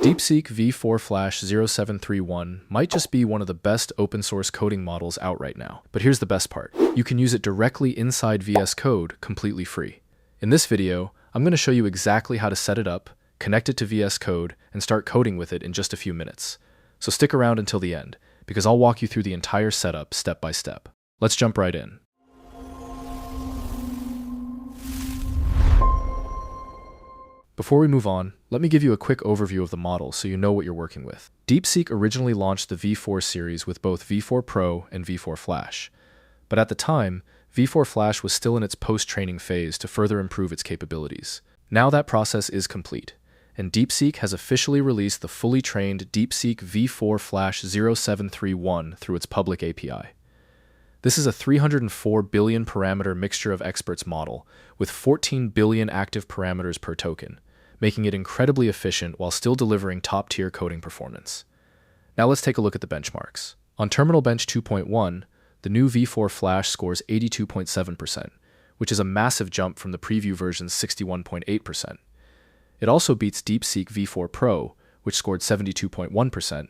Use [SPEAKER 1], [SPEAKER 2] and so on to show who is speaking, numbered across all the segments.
[SPEAKER 1] DeepSeek V4 Flash 0731 might just be one of the best open source coding models out right now. But here's the best part. You can use it directly inside VS Code completely free. In this video, I'm going to show you exactly how to set it up, connect it to VS Code, and start coding with it in just a few minutes. So stick around until the end, because I'll walk you through the entire setup step by step. Let's jump right in. Before we move on, let me give you a quick overview of the model so you know what you're working with. DeepSeek originally launched the V4 series with both V4 Pro and V4 Flash. But at the time, V4 Flash was still in its post-training phase to further improve its capabilities. Now that process is complete, and DeepSeek has officially released the fully trained DeepSeek V4 Flash 0731 through its public API. This is a 304 billion parameter mixture of experts model with 14 billion active parameters per token, making it incredibly efficient while still delivering top-tier coding performance. Now let's take a look at the benchmarks. On Terminal Bench 2.1, the new V4 Flash scores 82.7%, which is a massive jump from the preview version's 61.8%. It also beats DeepSeek V4 Pro, which scored 72.1%,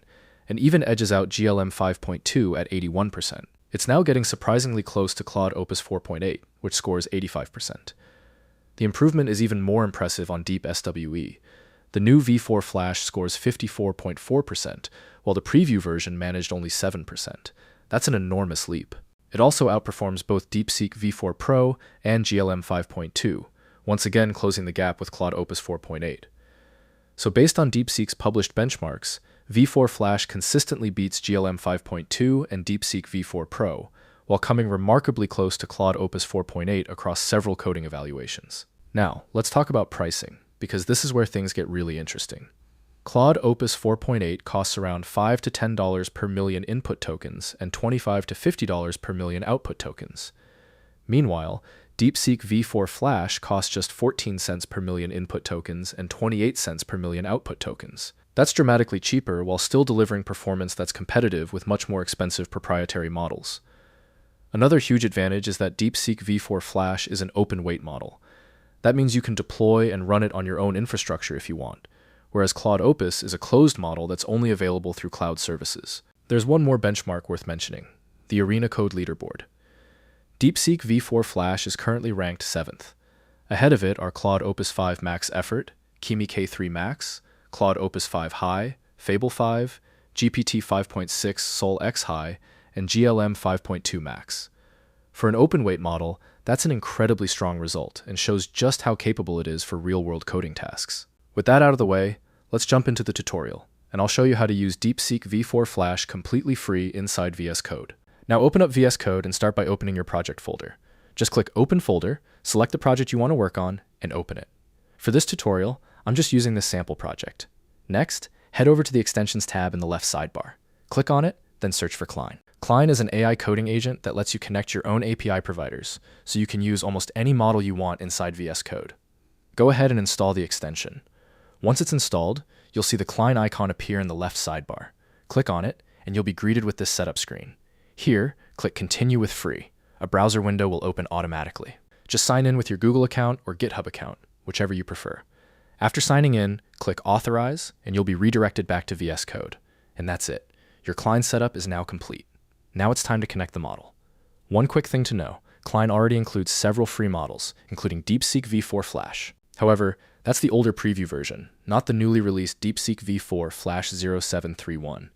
[SPEAKER 1] and even edges out GLM 5.2 at 81%. It's now getting surprisingly close to Claude Opus 4.8, which scores 85%. The improvement is even more impressive on Deep SWE. The new V4 Flash scores 54.4%, while the preview version managed only 7%. That's an enormous leap. It also outperforms both DeepSeek V4 Pro and GLM 5.2, once again closing the gap with Claude Opus 4.8. So based on DeepSeek's published benchmarks, V4 Flash consistently beats GLM 5.2 and DeepSeek V4 Pro, while coming remarkably close to Claude Opus 4.8 across several coding evaluations. Now, let's talk about pricing, because this is where things get really interesting. Claude Opus 4.8 costs around $5 to $10 per million input tokens and $25 to $50 per million output tokens. Meanwhile, DeepSeek V4 Flash costs just 14 cents per million input tokens and 28 cents per million output tokens. That's dramatically cheaper while still delivering performance that's competitive with much more expensive proprietary models. Another huge advantage is that DeepSeek V4 Flash is an open-weight model. That means you can deploy and run it on your own infrastructure if you want, whereas Claude Opus is a closed model that's only available through cloud services. There's one more benchmark worth mentioning, the Arena Code Leaderboard. DeepSeek V4 Flash is currently ranked 7th. Ahead of it are Claude Opus 5 Max Effort, Kimi K3 Max, Claude Opus 5 High, Fable 5, GPT 5.6 Sol X High, and GLM 5.2 Max. For an open-weight model, that's an incredibly strong result and shows just how capable it is for real-world coding tasks. With that out of the way, let's jump into the tutorial, and I'll show you how to use DeepSeek V4 Flash completely free inside VS Code. Now open up VS Code and start by opening your project folder. Just click Open Folder, select the project you want to work on, and open it. For this tutorial, I'm just using this sample project. Next, head over to the Extensions tab in the left sidebar. Click on it, then search for Cline. Cline is an AI coding agent that lets you connect your own API providers, so you can use almost any model you want inside VS Code. Go ahead and install the extension. Once it's installed, you'll see the Cline icon appear in the left sidebar. Click on it, and you'll be greeted with this setup screen. Here, click Continue with Free. A browser window will open automatically. Just sign in with your Google account or GitHub account, whichever you prefer. After signing in, click Authorize, and you'll be redirected back to VS Code. And that's it. Your Cline setup is now complete. Now it's time to connect the model. One quick thing to know, Cline already includes several free models, including DeepSeek V4 Flash. However, that's the older preview version, not the newly released DeepSeek V4 Flash 0731.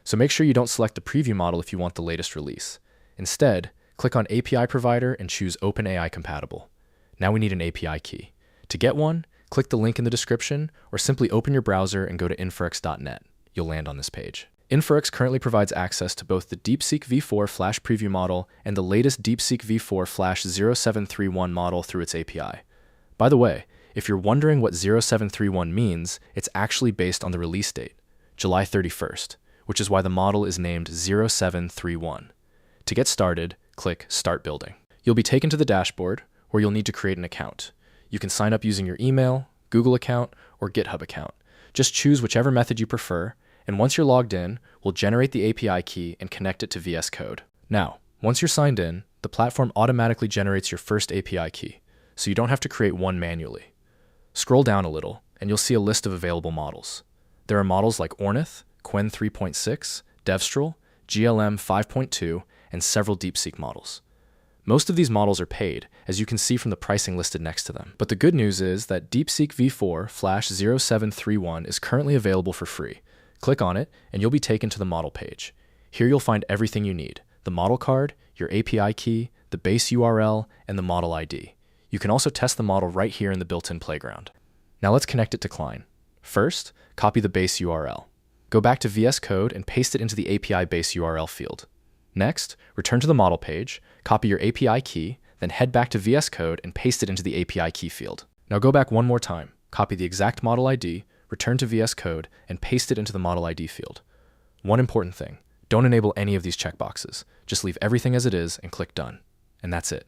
[SPEAKER 1] So make sure you don't select the preview model if you want the latest release. Instead, click on API Provider and choose OpenAI Compatible. Now we need an API key. To get one, click the link in the description or simply open your browser and go to InferX.net. You'll land on this page. InferX currently provides access to both the DeepSeek V4 Flash preview model and the latest DeepSeek V4 Flash 0731 model through its API. By the way, if you're wondering what 0731 means, it's actually based on the release date, July 31st, which is why the model is named 0731. To get started, click Start Building. You'll be taken to the dashboard, where you'll need to create an account. You can sign up using your email, Google account, or GitHub account. Just choose whichever method you prefer, and once you're logged in, we'll generate the API key and connect it to VS Code. Now, once you're signed in, the platform automatically generates your first API key, so you don't have to create one manually. Scroll down a little, and you'll see a list of available models. There are models like Ornith, Qwen 3.6, Devstral, GLM 5.2, and several DeepSeek models. Most of these models are paid, as you can see from the pricing listed next to them. But the good news is that DeepSeek V4 Flash 0731 is currently available for free. Click on it, and you'll be taken to the model page. Here you'll find everything you need: the model card, your API key, the base URL, and the model ID. You can also test the model right here in the built-in playground. Now let's connect it to Cline. First, copy the base URL. Go back to VS Code and paste it into the API base URL field. Next, return to the model page, copy your API key, then head back to VS Code and paste it into the API key field. Now go back one more time, copy the exact model ID, return to VS Code, and paste it into the model ID field. One important thing: don't enable any of these checkboxes. Just leave everything as it is and click Done. And that's it.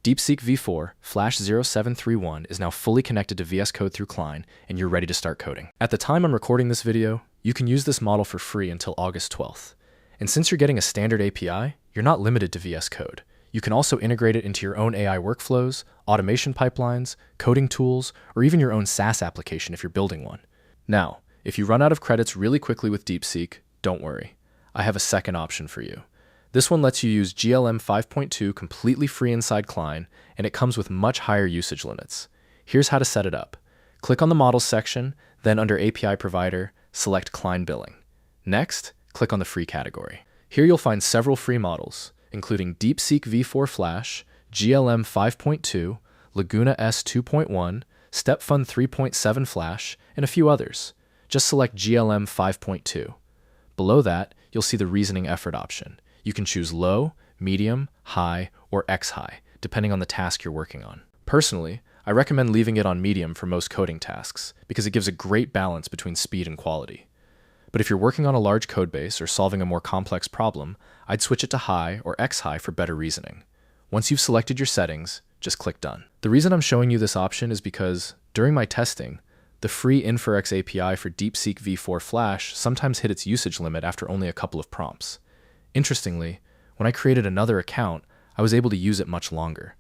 [SPEAKER 1] DeepSeek V4 Flash 0731 is now fully connected to VS Code through Cline, and you're ready to start coding. At the time I'm recording this video, you can use this model for free until August 12th. And since you're getting a standard API, you're not limited to VS Code. You can also integrate it into your own AI workflows, automation pipelines, coding tools, or even your own SaaS application if you're building one. Now, if you run out of credits really quickly with DeepSeek, don't worry. I have a second option for you. This one lets you use GLM 5.2 completely free inside Cline, and it comes with much higher usage limits. Here's how to set it up. Click on the Models section, then under API Provider, select Cline Billing. Next, click on the free category. Here you'll find several free models, including DeepSeek V4 Flash, GLM 5.2, Laguna S 2.1, StepFund 3.7 Flash, and a few others. Just select GLM 5.2. Below that, you'll see the reasoning effort option. You can choose low, medium, high, or X-high, depending on the task you're working on. Personally, I recommend leaving it on medium for most coding tasks, because it gives a great balance between speed and quality. But if you're working on a large codebase or solving a more complex problem, I'd switch it to high or X-high for better reasoning. Once you've selected your settings, just click Done. The reason I'm showing you this option is because, during my testing, the free InferX API for DeepSeek V4 Flash sometimes hit its usage limit after only a couple of prompts. Interestingly, when I created another account, I was able to use it much longer.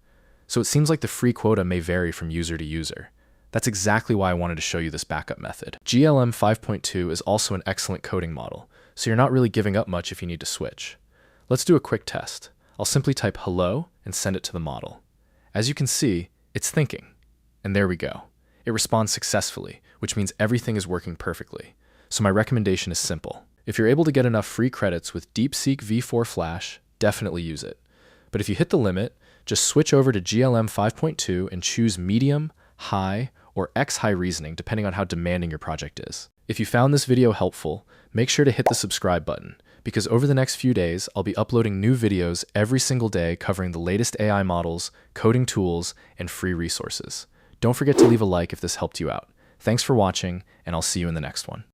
[SPEAKER 1] So it seems like the free quota may vary from user to user. That's exactly why I wanted to show you this backup method. GLM 5.2 is also an excellent coding model, so you're not really giving up much if you need to switch. Let's do a quick test. I'll simply type hello and send it to the model. As you can see, it's thinking. And there we go. It responds successfully, which means everything is working perfectly. So my recommendation is simple. If you're able to get enough free credits with DeepSeek V4 Flash, definitely use it. But if you hit the limit, just switch over to GLM 5.2 and choose medium, high, or X-high reasoning depending on how demanding your project is. If you found this video helpful, make sure to hit the subscribe button, because over the next few days, I'll be uploading new videos every single day covering the latest AI models, coding tools, and free resources. Don't forget to leave a like if this helped you out. Thanks for watching, and I'll see you in the next one.